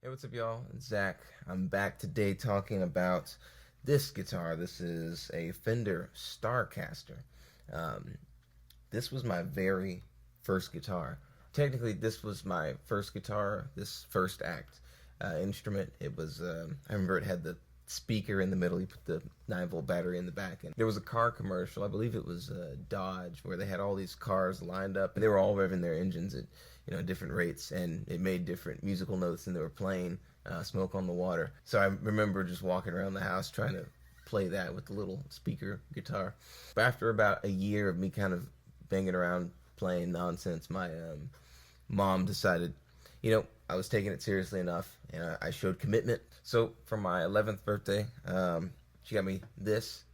Hey, what's up, y'all? It's Zach. I'm back today talking about this guitar. This is a Fender Starcaster. Um, this was my very first guitar. Technically, this was my first guitar, this first act instrument. It was, I remember it had the speaker in the middle. You put the 9-volt battery in the back. And there was a car commercial, I believe it was Dodge, where they had all these cars lined up. And they were all revving their engines at different rates, and it made different musical notes, and they were playing Smoke on the Water. So I remember just walking around the house trying to play that with the little speaker guitar. But after about a year of me kind of banging around playing nonsense, my mom decided, I was taking it seriously enough, and I showed commitment. So for my 11th birthday, she got me this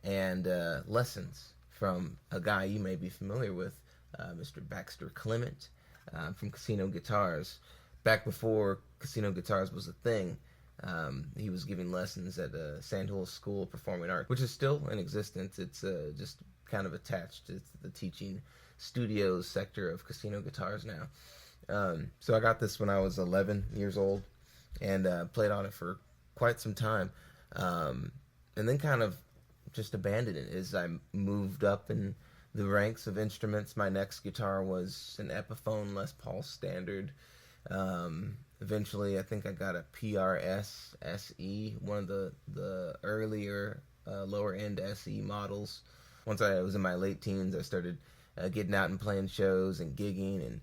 and lessons from a guy you may be familiar with, Mr. Baxter Clement, from Casino Guitars. Back before Casino Guitars was a thing, he was giving lessons at Sandhill School of Performing Arts, which is still in existence. It's just kind of attached to the teaching studios sector of Casino Guitars now. So I got this when I was 11 years old and played on it for quite some time, and then kind of just abandoned it as I moved up in the ranks of instruments. My next guitar was an Epiphone Les Paul Standard. Eventually, I think I got a PRS SE, one of the earlier lower end SE models. Once I was in my late teens, I started getting out and playing shows and gigging and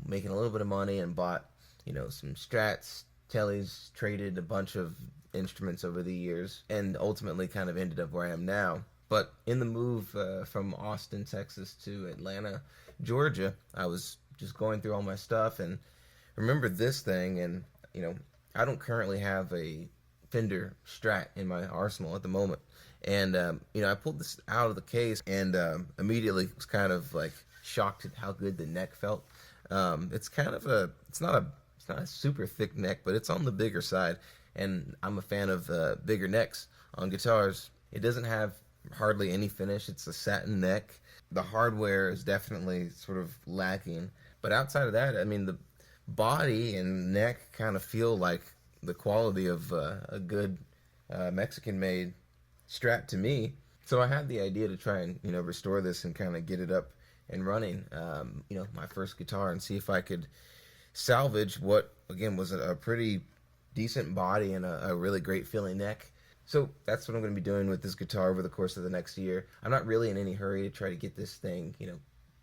making a little bit of money, and bought some Strats, Tellys, traded a bunch of instruments over the years, and ultimately kind of ended up where I am now. But in the move from Austin, Texas to Atlanta, Georgia, I was just going through all my stuff and remembered this thing. And I don't currently have a Fender Strat in my arsenal at the moment. And I pulled this out of the case and immediately was kind of like shocked at how good the neck felt. It's kind of it's not a super thick neck, but it's on the bigger side, and I'm a fan of bigger necks on guitars. It doesn't have hardly any finish. It's a satin neck. The hardware is definitely sort of lacking, but outside of that, I mean, the body and neck kind of feel like the quality of a good Mexican-made Strat to me. So I had the idea to try and restore this and kind of get it up and running, my first guitar, and see if I could salvage what again was a pretty decent body and a really great feeling neck. So that's what I'm going to be doing with this guitar over the course of the next year. I'm not really in any hurry to try to get this thing,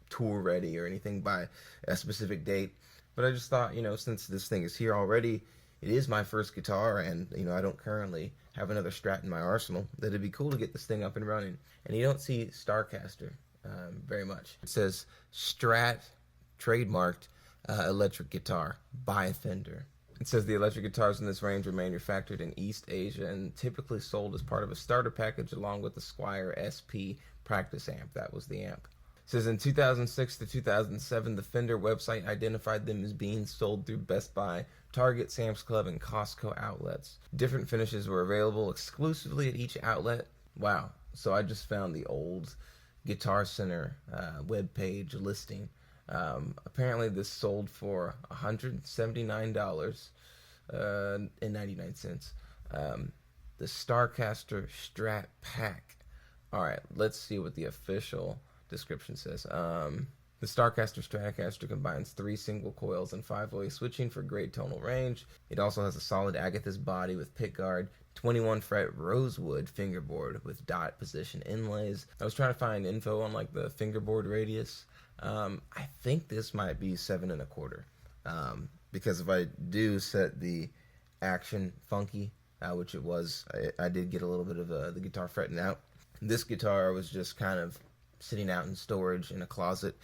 tour ready or anything by a specific date. But I just thought, since this thing is here already, it is my first guitar, and, I don't currently have another Strat in my arsenal, that it'd be cool to get this thing up and running. And you don't see Starcaster very much. It says Strat, trademarked, electric guitar by Fender. It says the electric guitars in this range are manufactured in East Asia and typically sold as part of a starter package along with the Squier SP practice amp. That was the amp. It says in 2006 to 2007, the Fender website identified them as being sold through Best Buy, Target, Sam's Club, and Costco outlets. Different finishes were available exclusively at each outlet. Wow. So I just found the old Guitar Center webpage listing. Apparently this sold for $179.99. The Starcaster Strat Pack. Alright, let's see what the official description says. The Starcaster Stratocaster combines 3 single coils and 5-way switching for great tonal range. It also has a solid agathis body with pickguard, 21 fret rosewood fingerboard with dot position inlays. I was trying to find info on like the fingerboard radius. I think this might be 7 1/4, because if I do set the action funky, which it was, I did get a little bit of the guitar fretting out. This guitar was just kind of sitting out in storage in a closet,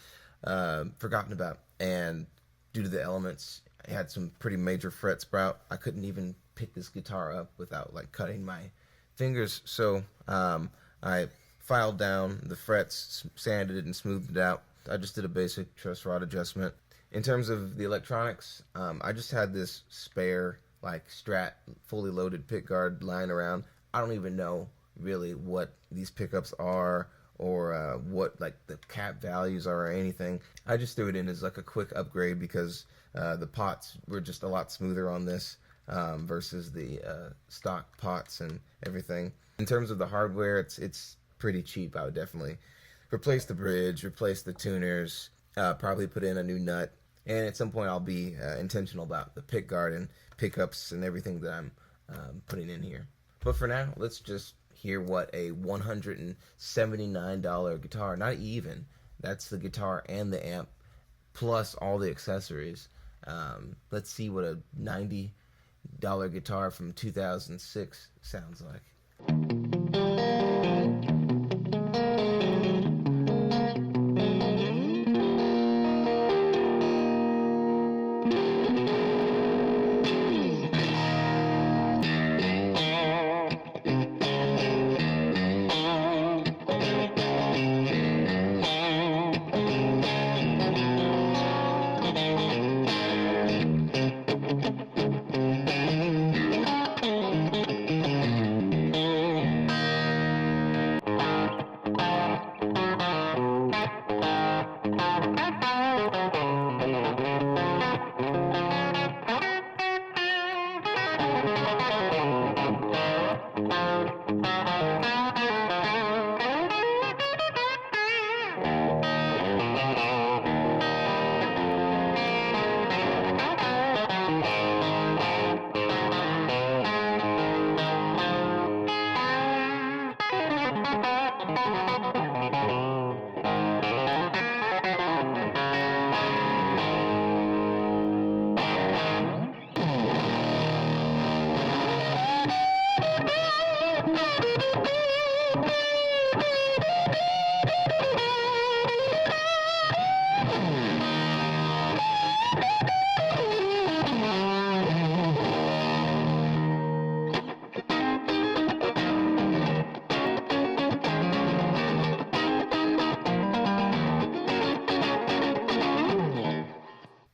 forgotten about, and due to the elements, it had some pretty major fret sprout. I couldn't even pick this guitar up without like cutting my fingers, so I filed down the frets, sanded it, and smoothed it out. I just did a basic truss rod adjustment. In terms of the electronics, I just had this spare like Strat fully loaded pickguard lying around. I don't even know really what these pickups are or what like the cap values are or anything. I just threw it in as like a quick upgrade because The pots were just a lot smoother on this versus the stock pots and everything. In terms of the hardware, it's pretty cheap. I would definitely replace the bridge, replace the tuners, probably put in a new nut, and at some point I'll be intentional about the pick guard and pickups and everything that I'm putting in here. But for now, let's just hear what a $179 guitar, not even, that's the guitar and the amp plus all the accessories. Let's see what a $90 guitar from 2006 sounds like.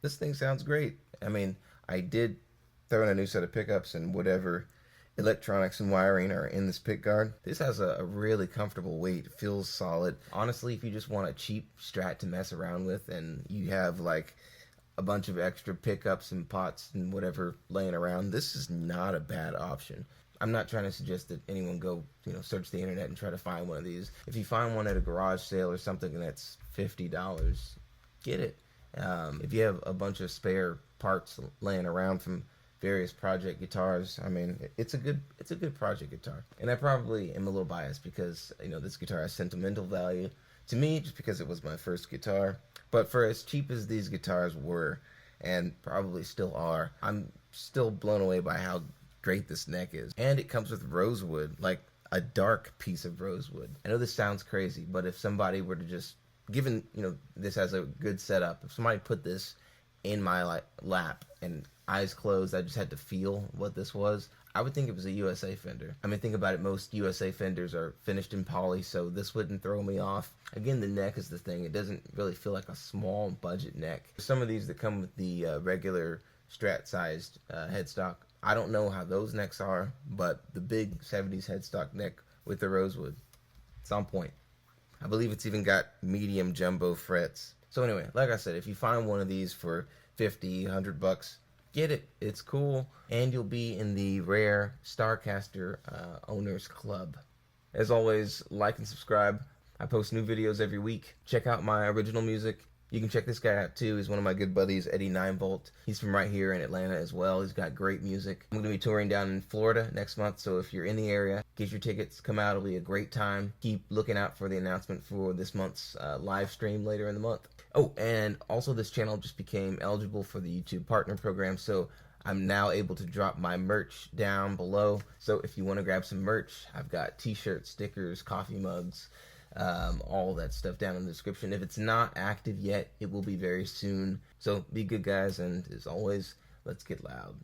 This thing sounds great. I mean, I did throw in a new set of pickups and whatever electronics and wiring are in this pick guard. This has a really comfortable weight. It feels solid. Honestly, if you just want a cheap Strat to mess around with and you have like a bunch of extra pickups and pots and whatever laying around, this is not a bad option. I'm not trying to suggest that anyone go, search the internet and try to find one of these. If you find one at a garage sale or something that's $50, get it. If you have a bunch of spare parts laying around from various project guitars, I mean, it's a good project guitar. And I probably am a little biased because this guitar has sentimental value to me just because it was my first guitar. But for as cheap as these guitars were, and probably still are, I'm still blown away by how great this neck is. And it comes with rosewood, like a dark piece of rosewood. I know this sounds crazy, but if somebody were to just, given this has a good setup, if somebody put this in my lap and eyes closed, I just had to feel what this was, I would think it was a USA Fender. I mean, think about it, most USA Fenders are finished in poly, so this wouldn't throw me off. Again, the neck is the thing. It doesn't really feel like a small budget neck. Some of these that come with the regular Strat sized headstock, I don't know how those necks are, but the big 70s headstock neck with the rosewood, it's on point. I believe it's even got medium jumbo frets. So anyway, like I said, if you find one of these for $50, $100, get it. It's cool, and you'll be in the rare Starcaster owners club. As always, like and subscribe. I post new videos every week. Check out my original music. You can check this guy out too. He's one of my good buddies, Eddie 9volt. He's from right here in Atlanta as well. He's got great music. I'm going to be touring down in Florida next month, so if you're in the area, get your tickets, come out. It'll be a great time. Keep looking out for the announcement for this month's live stream later in the month. Oh, and also this channel just became eligible for the YouTube Partner Program, so I'm now able to drop my merch down below. So if you want to grab some merch, I've got t-shirts, stickers, coffee mugs, all that stuff down in the description. If it's not active yet, it will be very soon. So be good, guys, and as always, let's get loud.